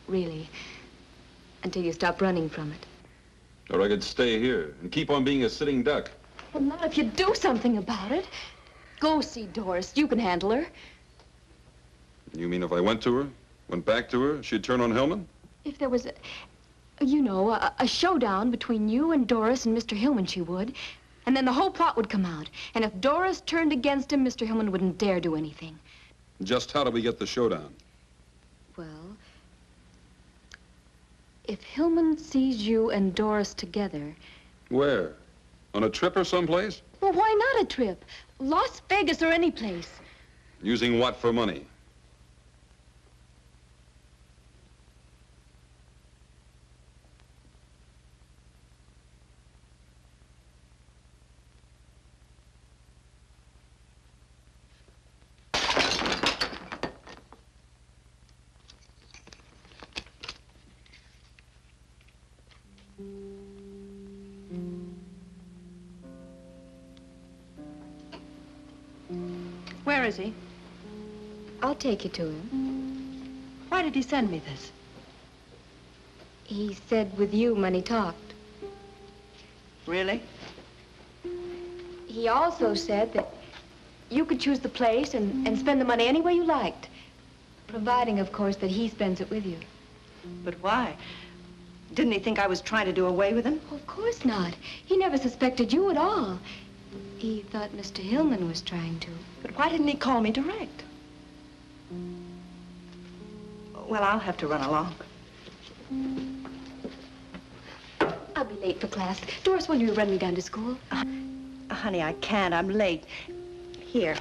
really, until you stop running from it. Or I could stay here and keep on being a sitting duck. Well, not if you do something about it. Go see Doris. You can handle her. You mean if I went to her, went back to her, she'd turn on Hillman? If there was a showdown between you and Doris and Mr. Hillman, she would. And then the whole plot would come out. And if Doris turned against him, Mr. Hillman wouldn't dare do anything. Just how do we get the showdown? Well, if Hillman sees you and Doris together... Where? On a trip or someplace? Well, why not a trip? Las Vegas or any place. Using what for money? Where is he? I'll take you to him. Why did he send me this? He said with you when he talked. Really? He also said that you could choose the place and spend the money any way you liked. Providing, of course, that he spends it with you. But why? Didn't he think I was trying to do away with him? Of course not. He never suspected you at all. He thought Mr. Hillman was trying to. But why didn't he call me direct? Well, I'll have to run along. I'll be late for class. Doris, will you run me down to school? Honey, I can't. I'm late. Here,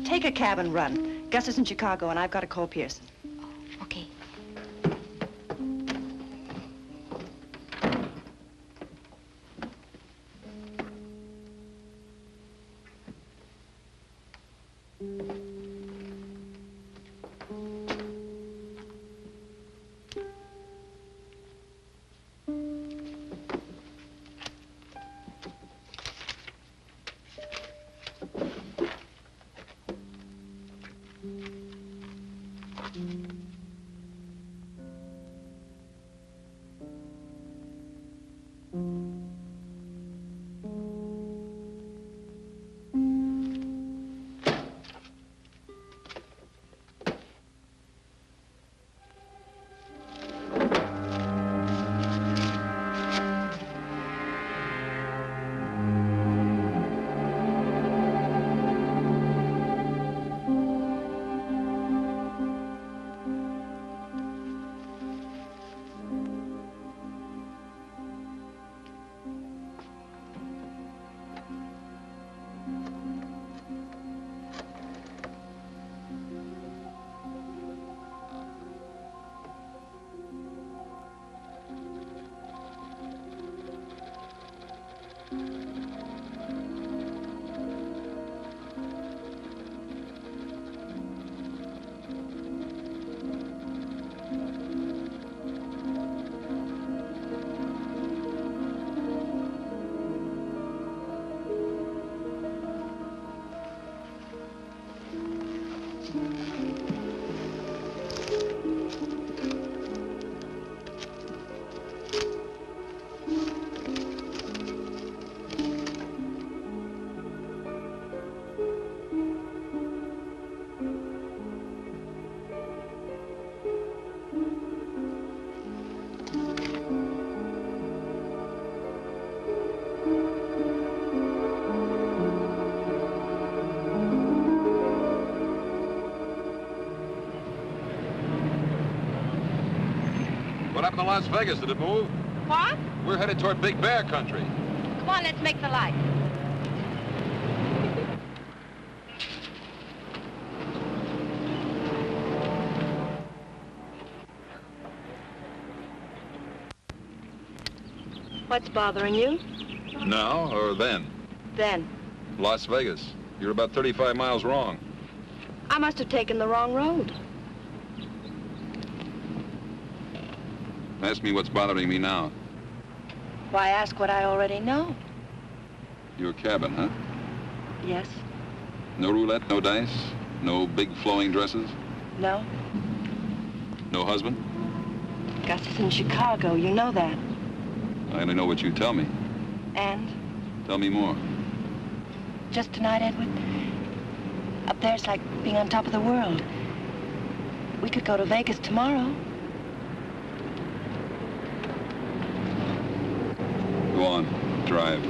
take a cab and run. Gus is in Chicago, and I've got to call Pearson. Okay. happened to Las Vegas? Did it move? What? We're headed toward Big Bear country. Come on, let's make the light. What's bothering you? Now or then? Then. Las Vegas. You're about 35 miles wrong. I must have taken the wrong road. Ask me what's bothering me now. Why ask what I already know? Your cabin, huh? Yes. No roulette, no dice? No big flowing dresses? No. No husband? Gus is in Chicago, you know that. I only know what you tell me. And? Tell me more. Just tonight, Edward. Up there, it's like being on top of the world. We could go to Vegas tomorrow. Go on, drive.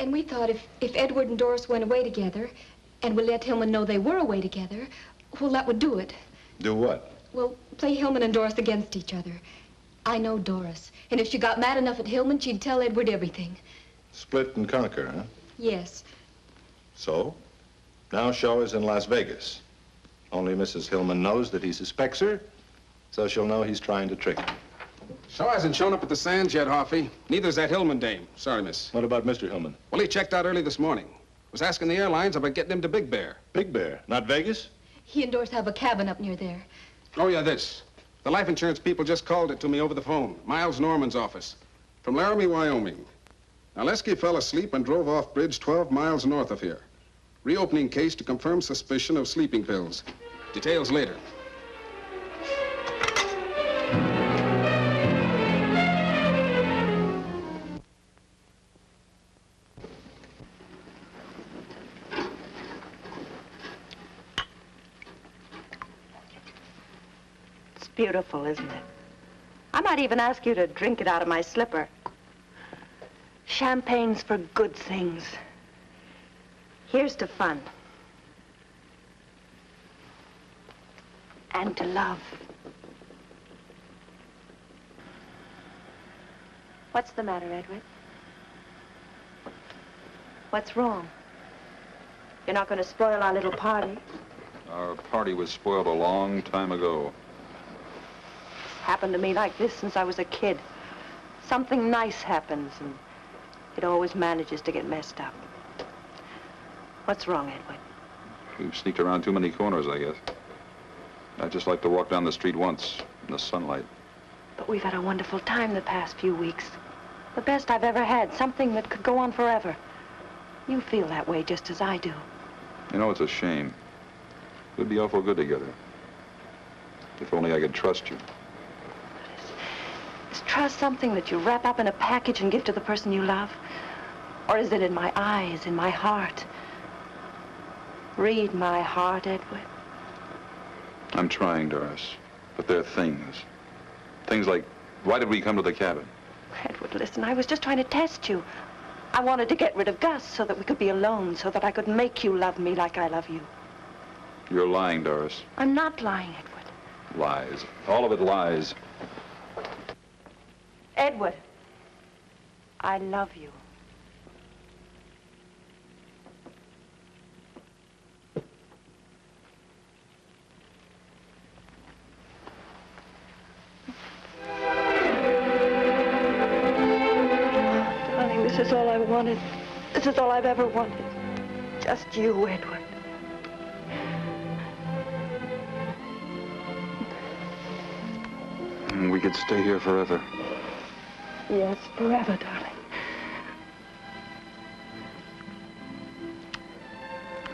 And we thought if Edward and Doris went away together, and we let Hillman know they were away together, well, that would do it. Do what? Well, play Hillman and Doris against each other. I know Doris, and if she got mad enough at Hillman, she'd tell Edward everything. Split and conquer, huh? Yes. So? Now Shaw is in Las Vegas. Only Mrs. Hillman knows that he suspects her, so she'll know he's trying to trick her. Shaw hasn't shown up at the Sands yet, Hoffy. Neither's that Hillman dame. Sorry, miss. What about Mr. Hillman? Well, he checked out early this morning. Was asking the airlines about getting him to Big Bear. Big Bear? Not Vegas? He and Doris have a cabin up near there. Oh, yeah, this. The life insurance people just called it to me over the phone. Miles Norman's office. From Laramie, Wyoming. Now, Lesky fell asleep and drove off bridge 12 miles north of here. Reopening case to confirm suspicion of sleeping pills. Details later. It's beautiful, isn't it? I might even ask you to drink it out of my slipper. Champagne's for good things. Here's to fun. And to love. What's the matter, Edward? What's wrong? You're not going to spoil our little party? Our party was spoiled a long time ago. Happened to me like this since I was a kid. Something nice happens, and it always manages to get messed up. What's wrong, Edward? We've sneaked around too many corners, I guess. I'd just like to walk down the street once in the sunlight. But we've had a wonderful time the past few weeks. The best I've ever had, something that could go on forever. You feel that way just as I do. You know, it's a shame. We'd be awful good together. If only I could trust you. Is trust something that you wrap up in a package and give to the person you love? Or is it in my eyes, in my heart? Read my heart, Edward. I'm trying, Doris. But there are things. Things like, why did we come to the cabin? Edward, listen, I was just trying to test you. I wanted to get rid of Gus so that we could be alone, so that I could make you love me like I love you. You're lying, Doris. I'm not lying, Edward. Lies. All of it lies. Edward, I love you. Darling, this is all I wanted. This is all I've ever wanted. Just you, Edward. We could stay here forever. Yes, forever, darling.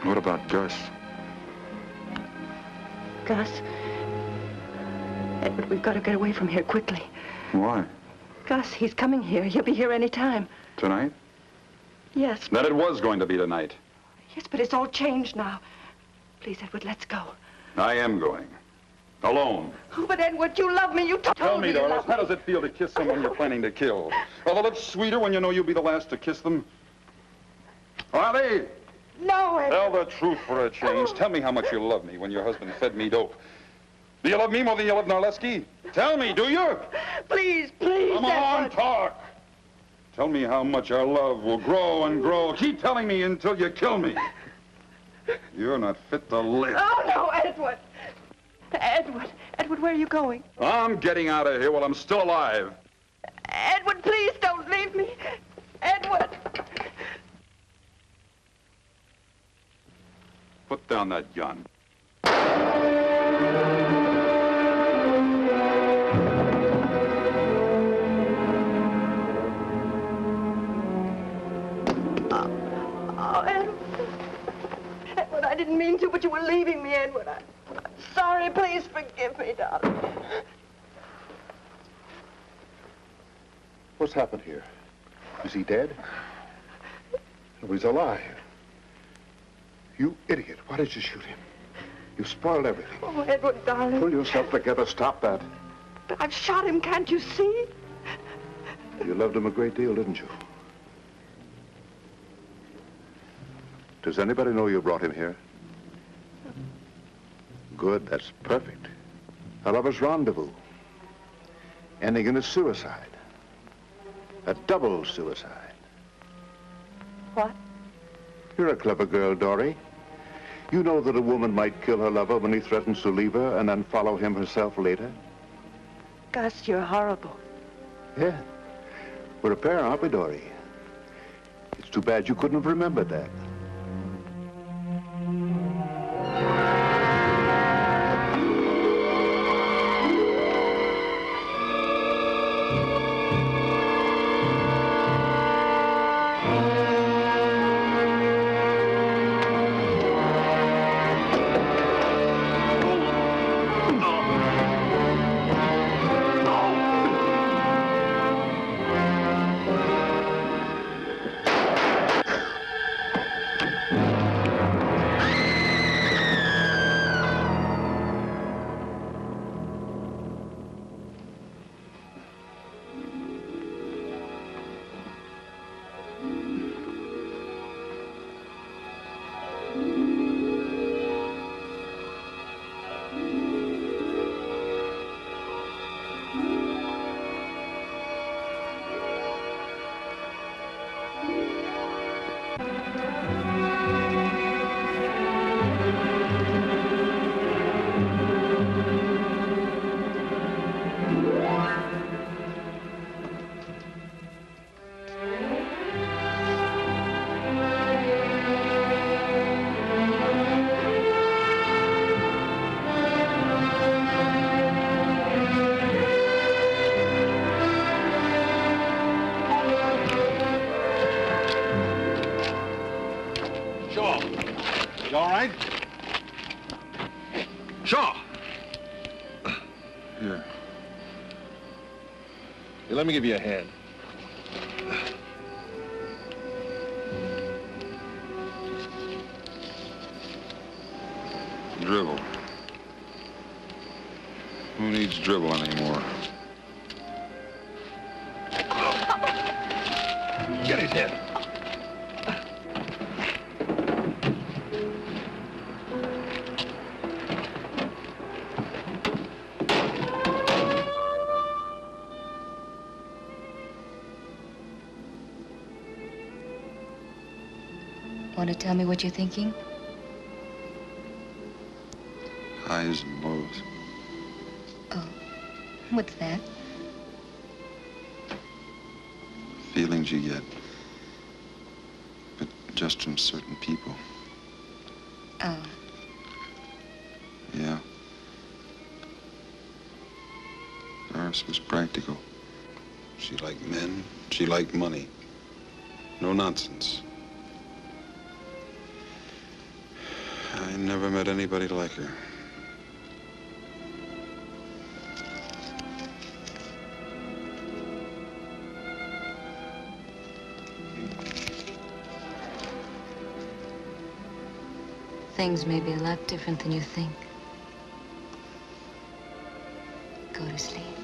What about Gus? Gus. Edward, we've got to get away from here quickly. Why? Gus, he's coming here. He'll be here any time. Tonight? Yes. Then it was going to be tonight. Yes, but it's all changed now. Please, Edward, let's go. I am going. Alone. Oh, but Edward, you love me. You told Tell me, you darling, love how me. does it feel to kiss someone you're planning to kill? Are the lips sweeter when you know you'll be the last to kiss them? Are they? No, Edward. Tell the truth for a change. Tell me how much you love me when your husband fed me dope. Do you love me more than you love Narleski? Tell me, do you? Please, please, Come on, Edward. talk. Tell me how much our love will grow and grow. Keep telling me until you kill me. You're not fit to live. Oh, no, Edward. Edward. Edward, where are you going? I'm getting out of here while I'm still alive. Edward, please don't leave me. Edward. Put down that gun. Oh, Edward. Edward, I didn't mean to, but you were leaving me, Edward. I'm sorry. Please forgive me, darling. What's happened here? Is he dead? No, he's alive. You idiot. Why did you shoot him? You spoiled everything. Oh, Edward, darling. Pull yourself together. Stop that. But I've shot him, can't you see? You loved him a great deal, didn't you? Does anybody know you brought him here? Good, that's perfect. A lover's rendezvous. Ending in a suicide. A double suicide. What? You're a clever girl, Dory. You know that a woman might kill her lover when he threatens to leave her and then follow him herself later? Gus, you're horrible. Yeah. We're a pair, aren't we, Dory? It's too bad you couldn't have remembered that. Let me give you a hand. Dribble. Who needs dribble anymore? Get his head. Want to tell me what you're thinking? Highs and lows. Oh, what's that? Feelings you get. But just from certain people. Oh. Yeah. Doris was practical. She liked men. She liked money. No nonsense. I never met anybody like her. Things may be a lot different than you think. Go to sleep.